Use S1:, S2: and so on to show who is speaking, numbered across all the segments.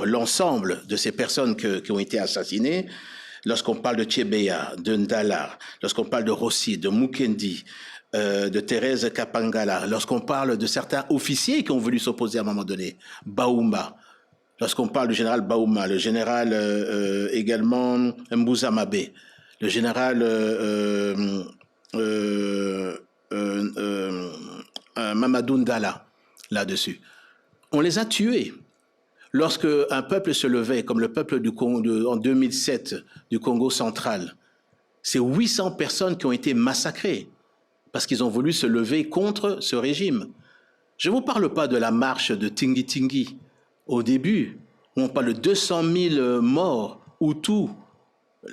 S1: l'ensemble de ces personnes qui ont été assassinées, lorsqu'on parle de Tchebeya, de Ndala, lorsqu'on parle de Rossi, de Mukendi, de Thérèse Kapangala, lorsqu'on parle de certains officiers qui ont voulu s'opposer à un moment donné, Baouma, lorsqu'on parle du général Baouma, le général également Mbouza Mabé, le général Mamadou Ndala, là-dessus. On les a tués. Lorsque un peuple se levait, comme le peuple du Congo, en 2007 du Congo central, c'est 800 personnes qui ont été massacrées parce qu'ils ont voulu se lever contre ce régime. Je ne vous parle pas de la marche de Tingi Tingi au début, où on parle de 200 000 morts, Hutus,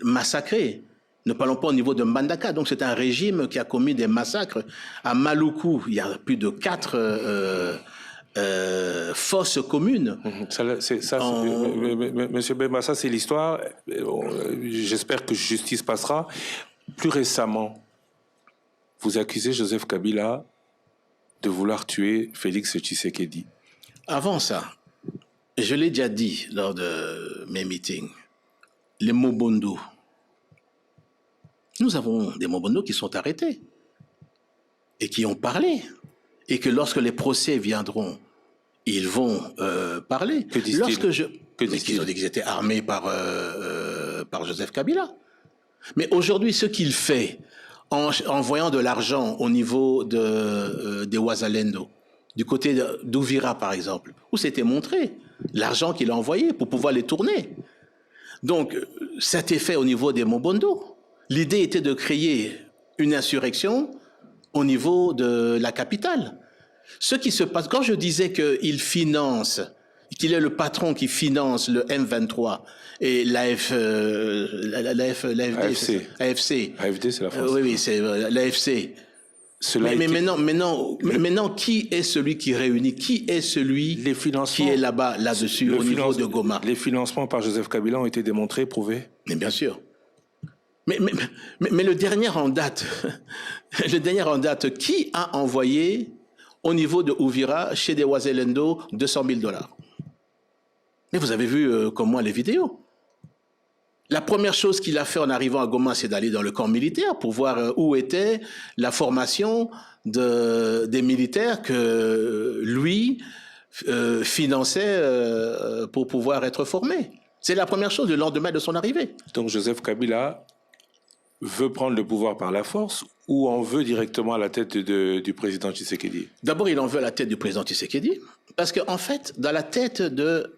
S1: massacrés. Ne parlons pas au niveau de Mbandaka. Donc c'est un régime qui a commis des massacres. À Maluku, il y a plus de 4 fosses communes.
S2: Monsieur Bemba, ça c'est l'histoire. J'espère que justice passera. Plus récemment, vous accusez Joseph Kabila de vouloir tuer Félix Tshisekedi.
S1: Avant ça, je l'ai déjà dit lors de mes meetings, les Mobondo. Nous avons des Mobondo qui sont arrêtés et qui ont parlé. Et que lorsque les procès viendront, ils vont parler.
S2: Que disent-ils?
S1: Ils ont dit qu'ils étaient armés par Joseph Kabila. Mais aujourd'hui, ce qu'il fait en envoyant de l'argent au niveau des Ouazalendo, du côté d'Ouvira par exemple, où c'était montré l'argent qu'il a envoyé pour pouvoir les tourner. Donc, cet effet au niveau des Mobondo, l'idée était de créer une insurrection au niveau de la capitale. Ce qui se passe, quand je disais qu'il finance, qu'il est le patron qui finance le M23 et l'AFC.
S2: AFD, c'est la France.
S1: Oui, c'est l'AFC. Mais maintenant, qui est celui qui réunit? Qui est celui qui est là-dessus, au niveau de Goma?
S2: Les financements par Joseph Kabila ont été démontrés, prouvés?
S1: Mais bien sûr. Mais le dernier en date, qui a envoyé au niveau de Ouvira, chez des Ouazalendo, $200 000? Mais vous avez vu comme moi les vidéos. La première chose qu'il a fait en arrivant à Goma, c'est d'aller dans le camp militaire pour voir où était la formation des militaires que lui finançait pour pouvoir être formés. C'est la première chose le lendemain de son arrivée.
S2: Donc Joseph Kabila veut prendre le pouvoir par la force ou en veut directement à la tête du président Tshisekedi?
S1: D'abord, il en veut à la tête du président Tshisekedi parce qu'en fait, dans la tête de